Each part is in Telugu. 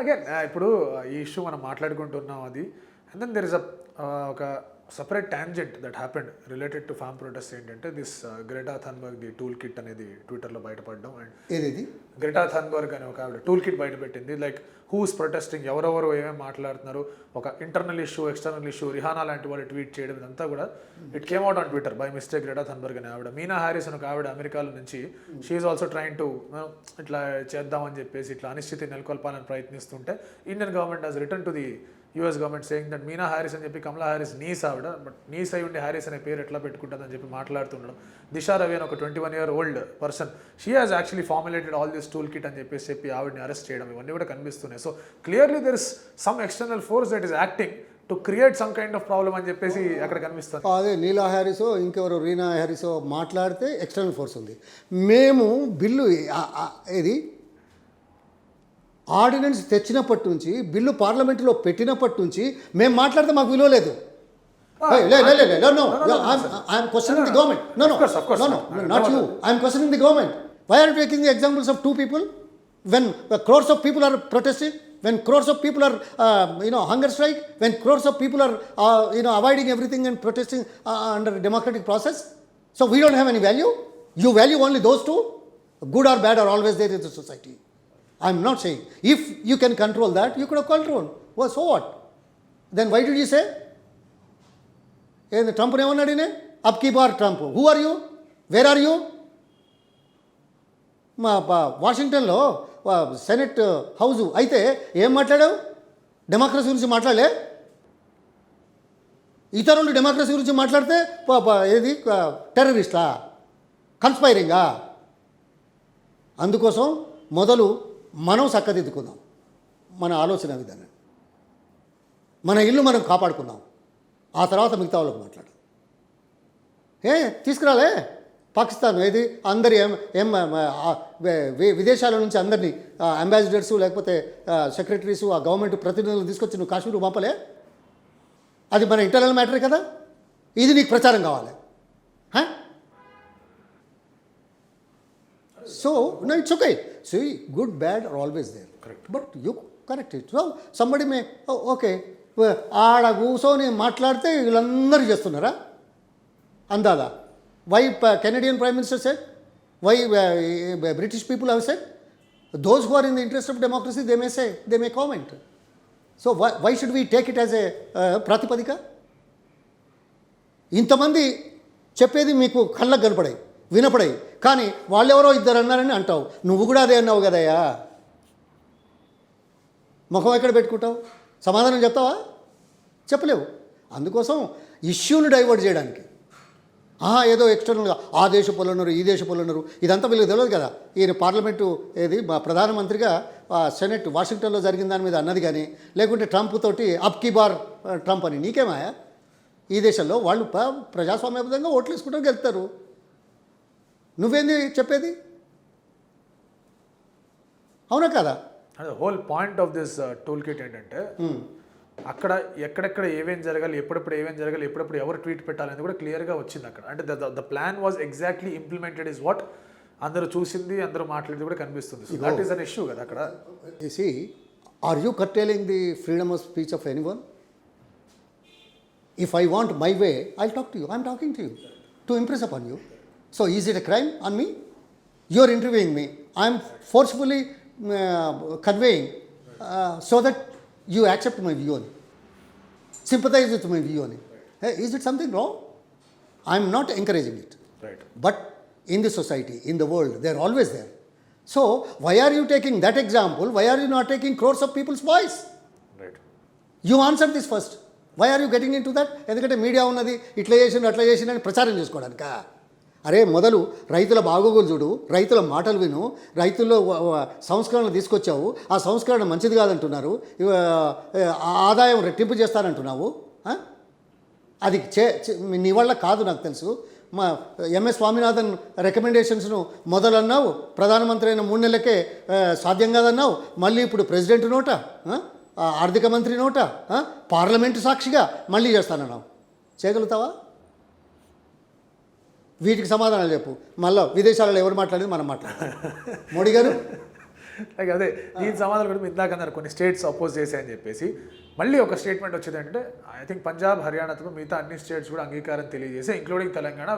అగైన్ ఇప్పుడు ఈ ఇష్యూ మనం మాట్లాడుకుంటున్నాం అది. అండ్ దెన్ దెర్ ఇస్ ఒక separate tangent that happened related to farm protest ఏంటంటే this Greta Thunberg the tool kit అనేది ట్విట్టర్లో బయటపడడం. అండ్ ఏది గ్రెటా థన్బర్గ్ అనే ఒక ఆవిడ టూల్ కిట్ బయటపెట్టింది. లైక్ హూస్ ప్రొటెస్టింగ్, ఎవరెవరు ఏమేమి మాట్లాడుతున్నారు, ఒక internal issue, external issue, Rihanna లాంటి వాళ్ళు ట్వీట్ చేయడం, ఇదంతా కూడా it came out on Twitter by mistake. Greta Thunberg అనే ఆవిడ, మీనా హ్యారిస్ అని ఒక ఆవిడ అమెరికాలో నుంచి, షీఈస్ ఆల్సో ట్రైన్ టు ఇట్లా చేద్దామని చెప్పేసి ఇట్లా అనిశ్చితి నెలకొల్పాలని ప్రయత్నిస్తుంటే Indian government has return to the US government saying that Meena Harris అని చెప్పి కమలా హ్యారిస్ నీస్ ఆవిడ, బట్ నీస్ అయి ఉండి హ్యారిస్ అనే పేరు ఎట్లా పెట్టుకుంటుందని చెప్పి మాట్లాడుతుండడం. దిశా రవి అని ఒక 21 year old person, she has actually formulated all this tool kit అని చెప్పి ఆవిడని అరెస్ట్ చేయడం, ఇవన్నీ కూడా కనిపిస్తున్నాయి. So clearly there is some external force that is acting to create some kind of problem అని చెప్పేసి అక్కడ కనిపిస్తుంది. అదే నీలా హ్యారిసో ఇంకెవరో రీనా హ్యారిసో మాట్లాడితే ఎక్స్టర్నల్ ఫోర్స్ ఉంది. మేము బిల్లు ఇది ఆర్డినెన్స్ తెచ్చినప్పటి నుంచి, బిల్లు పార్లమెంటులో పెట్టినప్పటి నుంచి మేము మాట్లాడితే మాకు విలువ లేదు. I'm questioning the government. Not you. I'm questioning the government. Why are taking the examples of 2 people when crores of people are protesting, when crores of people are hunger strike, when crores of people are avoiding everything and protesting under a democratic process? So we don't have any value? You value only those two? Good or bad are always there in the society. I'm not saying. If you can control that, you could have controlled. Well, so what? Then why did you say? Trump ఏమన్నాడు? అబ్ కీ బార్ Trump. Who are you? Where are you? మా వాషింగ్టన్లో సెనెట్ హౌస్ అయితే ఏం మాట్లాడావు? డెమోక్రసీ గురించి మాట్లాడలే. ఇతరులు డెమోక్రసీ గురించి మాట్లాడితే ఏది టెర్రరిస్టా, కన్స్పైరింగా? అందుకోసం మొదలు మనం చక్కదిద్దుకుందాం మన ఆలోచన విధానం, మన ఇల్లు మనం కాపాడుకుందాం, ఆ తర్వాత మిగతా వాళ్ళకి మాట్లాడు. తీసుకురాలే పాకిస్తాన్ ఏది అందరి విదేశాల నుంచి అందరినీ అంబాసిడర్స్ లేకపోతే సెక్రటరీసు ఆ గవర్నమెంట్ ప్రతినిధులు తీసుకొచ్చి నువ్వు కాశ్మీర్ పంపలే. అది మన ఇంటర్నల్ మ్యాటరే కదా. ఇది నీకు ప్రచారం కావాలి. So, no, it's okay. See, good, bad are always there. Correct. But you correct it. So, somebody may, okay, ఆడ కూర్చొని మాట్లాడితే వీళ్ళందరూ చేస్తున్నారా అందాదా? Why Canadian Prime Minister said? Why British people have said? Those who are in the interest of democracy, they may say, they may comment. So, why should we take it as a ప్రాతిపదిక? ఇంతమంది చెప్పేది మీకు కళ్ళకు కనపడాయి, వినపడాయి, కానీ వాళ్ళెవరో ఇద్దరు అన్నారని అంటావు. నువ్వు కూడా అదే అన్నావు కదయ్యా. ముఖం ఎక్కడ పెట్టుకుంటావు? సమాధానం చెప్తావా? చెప్పలేవు. అందుకోసం ఇష్యూని డైవర్ట్ చేయడానికి ఏదో ఎక్స్టర్నల్గా ఆ దేశ పనులున్నారు, ఈ దేశ పనులున్నారు, ఇదంతా వీళ్ళకి తెలియదు కదా. ఈయన పార్లమెంటు ఏది ప్రధానమంత్రిగా సెనెట్ వాషింగ్టన్లో జరిగిన దాని మీద అన్నది కానీ, లేకుంటే ట్రంప్ తోటి అబ్ కీ బార్ ట్రంప్ అని. నీకేమాయా? ఈ దేశంలో వాళ్ళు ప్రజాస్వామ్యబద్ధంగా ఓట్లు వేసుకుంటారు, గెలుస్తారు. నువ్వేంది చెప్పేది? అవునా కదా? Whole point of this tool kit ఏంటంటే అక్కడ ఎక్కడెక్కడ ఏమేం జరగాలి, ఎప్పుడెప్పుడు ఏమేం జరగాలి, ఎప్పుడెప్పుడు ఎవరు ట్వీట్ పెట్టాలని కూడా క్లియర్గా వచ్చింది అక్కడ. అంటే the plan was exactly implemented is what అందరూ చూసింది, అందరూ మాట్లాడింది కూడా కనిపిస్తుంది. So that is an issue కదా అక్కడ. See, are you curtailing the freedom of speech of anyone? If I want my way, I'll talk to you. I'm talking to you to impress upon you. So is it a crime on me? You're interviewing me. I'm forcefully conveying so that you accept my view on it, sympathize with my view on it. Hey, is it something wrong? I'm not encouraging it. Right. But in the society, in the world, they're always there. So why are you taking that example? Why are you not taking crores of people's voice? Right. You answer this first. Why are you getting into that? ఎందుకంటే మీడియా ఉన్నది, ఇట్లా చేసిండు అట్లా చేసిండు అని ప్రచారం చేసుకోవడానికా? అరే మొదలు రైతుల బాగోగులు చూడు, రైతుల మాటలు విను, రైతుల్లో సంస్కరణలు తీసుకొచ్చావు, ఆ సంస్కరణ మంచిది కాదంటున్నారు, ఆదాయం రెట్టింపు చేస్తానంటున్నావు. అది నీ వల్ల కాదు నాకు తెలుసు. మా ఎంఎస్ స్వామినాథన్ రికమెండేషన్స్ను మొదలన్నావు, ప్రధానమంత్రి అయిన 3 నెలలకే సాధ్యం కాదన్నావు, మళ్ళీ ఇప్పుడు ప్రెసిడెంట్ నోట, ఆర్థిక మంత్రి నోట, పార్లమెంటు సాక్షిగా మళ్ళీ చేస్తానన్నావు. చేయగలుగుతావా? వీటికి సమాధానాలు చెప్పు. మళ్ళీ విదేశాలలో ఎవరు మాట్లాడేది మనం మాట్లాడాలి. మోడీ గారు లైక్ అదే దీని సమాధానం కూడా ఇందాక అన్నారు కొన్ని స్టేట్స్ అపోజ్ చేశాయని చెప్పేసి మళ్ళీ ఒక స్టేట్మెంట్ వచ్చేది అంటే ఐ థింక్ పంజాబ్ హర్యానాతో మిగతా అన్ని స్టేట్స్ కూడా అంగీకారం తెలియజేసి ఇంక్లూడింగ్ తెలంగాణ.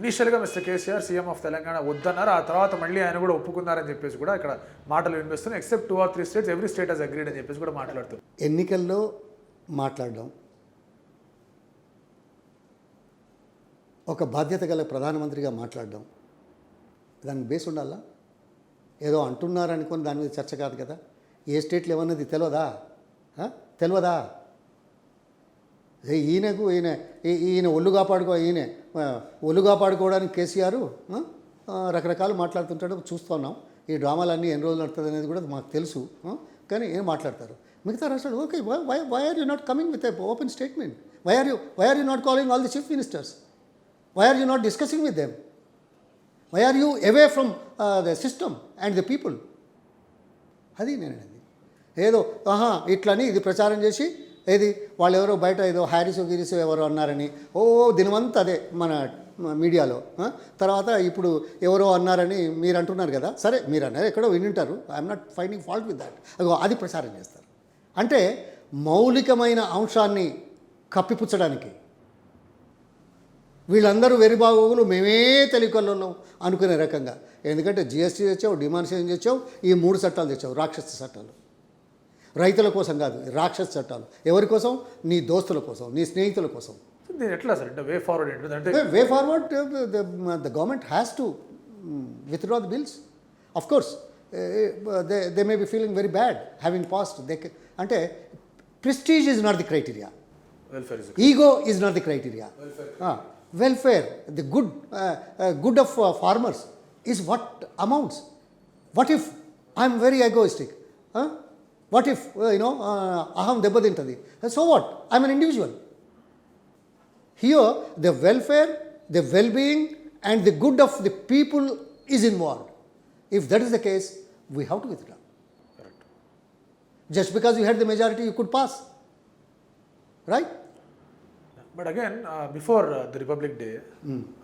ఇనిషియల్గా mister KCR CM of Telangana వద్దన్నారు, ఆ తర్వాత మళ్ళీ ఆయన కూడా ఒప్పుకున్నారని చెప్పేసి కూడా ఇక్కడ మాటలు వినిపిస్తున్నాయి. Except 2 or 3 states every state has agreed అని చెప్పేసి కూడా మాట్లాడుతున్నారు. ఎన్నికల్లో మాట్లాడడం, ఒక బాధ్యత గల ప్రధానమంత్రిగా మాట్లాడడం, దానికి బేస్ ఉండాలా? ఏదో అంటున్నారు అనుకొని దాని మీద చర్చ కాదు కదా. ఏ స్టేట్లు ఏమన్నది తెలియదా? ఈయన ఒళ్ళు కాపాడుకోవడానికి కేసీఆర్ రకరకాలు మాట్లాడుతుంటాడు, చూస్తున్నాం. ఈ డ్రామాలన్నీ ఎన్ని రోజులు నడుతుంది అనేది కూడా మాకు తెలుసు. కానీ ఏం మాట్లాడతారు మిగతా రాష్ట్రాలు? Okay, why are you not coming with a open statement? Why are you not calling all the chief ministers? Why are you not discussing with them? Why are you away from the system and the people? అది నేను అనేది ఏదో ఇట్లని ఇది ప్రచారం చేసి ఏది వాళ్ళు ఎవరో బయట ఏదో గిరిసో ఎవరో అన్నారని దినమంతా అదే మన మీడియాలో. తర్వాత ఇప్పుడు ఎవరో అన్నారని మీరు అంటున్నారు కదా, సరే మీరు అన్నారు ఎక్కడో వింటారు, I'm not finding fault with that. అది ప్రచారం చేస్తారు. అంటే మౌలికమైన అంశాన్ని కప్పిపుచ్చడానికి వీళ్ళందరూ వెరిబాగోగులు, మేమే తెలియకల్లో అనుకునే రకంగా. ఎందుకంటే జిఎస్టీ తెచ్చావు, డిమానిటైజేషన్ తెచ్చావు, ఈ 3 చట్టాలు తెచ్చావు, రాక్షస చట్టాలు. రైతుల కోసం కాదు, రాక్షస చట్టాలు. ఎవరి కోసం? నీ దోస్తుల కోసం, నీ స్నేహితుల కోసం. ఎట్లా సార్ అంటే వే ఫార్వర్డ్ ఏంటంటే way forward the government has to withdraw the bills. Of course they may be feeling very bad having passed. అంటే prestige is not the criteria, ego is not the criteria. Welfare, the good of farmers is what amounts. What if I am very egoistic? What if aham debbadintadi? So what? I am an individual. Here the welfare, the well-being and the good of the people is involved. If that is the case, we have to withdraw. Correct. Just because you had the majority, you could pass, right? But again before the republic day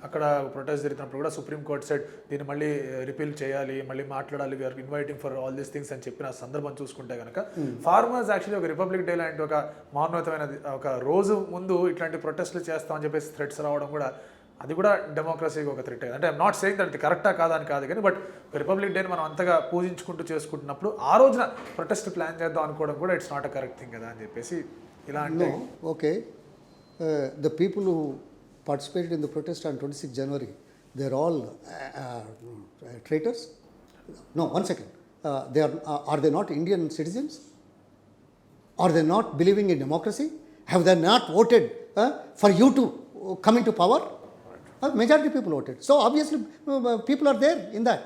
అక్కడ ప్రొటెస్ట్ జరిగినప్పుడు కూడా సుప్రీం కోర్ట్ సైడ్ దీన్ని మళ్ళీ రిపీల్ చేయాలి, మళ్ళీ మాట్లాడాలి, we are inviting for all these things అని చెప్పిన సందర్భం చూసుకుంటే కనుక ఫార్మర్స్ యాక్చువల్లీ ఒక రిపబ్లిక్ డే లాంటి ఒక మహోన్నతమైన ఒక రోజు ముందు ఇట్లాంటి ప్రొటెస్ట్లు చేస్తామని చెప్పేసి థ్రెట్స్ రావడం కూడా అది కూడా డెమోక్రసీకి ఒక థ్రెట్. అంటే ఐఎమ్ నాట్ సేయింగ్ దట్ ఇది కరెక్టా కాదా అని కాదు కానీ, బట్ రిపబ్లిక్ డేని మనం అంతగా పూజించుకుంటూ చేసుకుంటున్నప్పుడు ఆ రోజున ప్రొటెస్ట్ ప్లాన్ చేద్దాం అనుకోవడం కూడా it's not a correct thing కదా అని చెప్పేసి ఇలా అంటే okay. The people who participated in the protest on 26 January, they're all traitors? No, one second. Are they not Indian citizens? Are they not believing in democracy? Have they not voted for you to come into power? Majority people voted. So obviously people are there in that.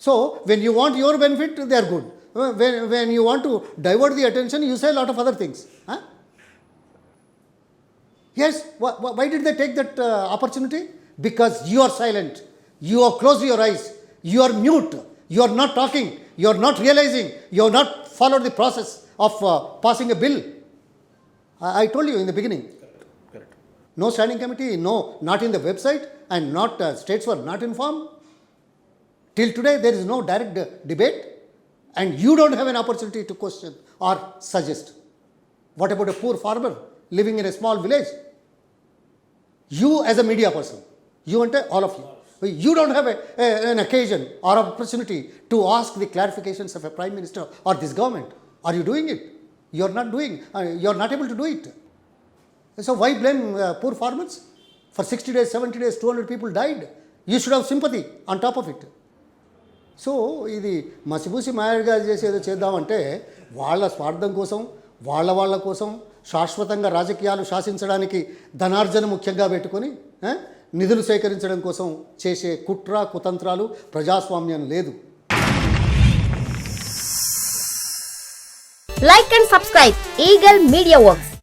So when you want your benefit, they are good. When you want to divert the attention, you say a lot of other things. Yes, why did they take that opportunity? Because you are silent, you have closed your eyes, you are mute, you are not talking, you are not realizing, you have not followed the process of passing a bill. I told you in the beginning. Correct. No standing committee, no, not in the website, and not states were not informed. Till today there is no direct debate, and you don't have an opportunity to question or suggest. What about a poor farmer living in a small village? You as a media person, you and all of you don't have an occasion or opportunity to ask the clarifications of a prime minister or this government. Are you doing it? You are not doing. You are not able to do it. So why blame poor farmers? For 60 days, 70 days, 200 people died. You should have sympathy on top of it. So ఇది మసిబూసి మాయగా చేసేదో చేద్దామంటే వాళ్ళ స్వార్థం కోసం, వాళ్ళ కోసం శాశ్వతంగా రాజకీయాలు శాసించడానికి ధనార్జన ముఖ్యంగా పెట్టుకొని నిధులు సేకరించడం కోసం చేసే కుట్ర కుతంత్రాలు ప్రజాస్వామ్యం లేదు. Like and subscribe Eagle Media Works.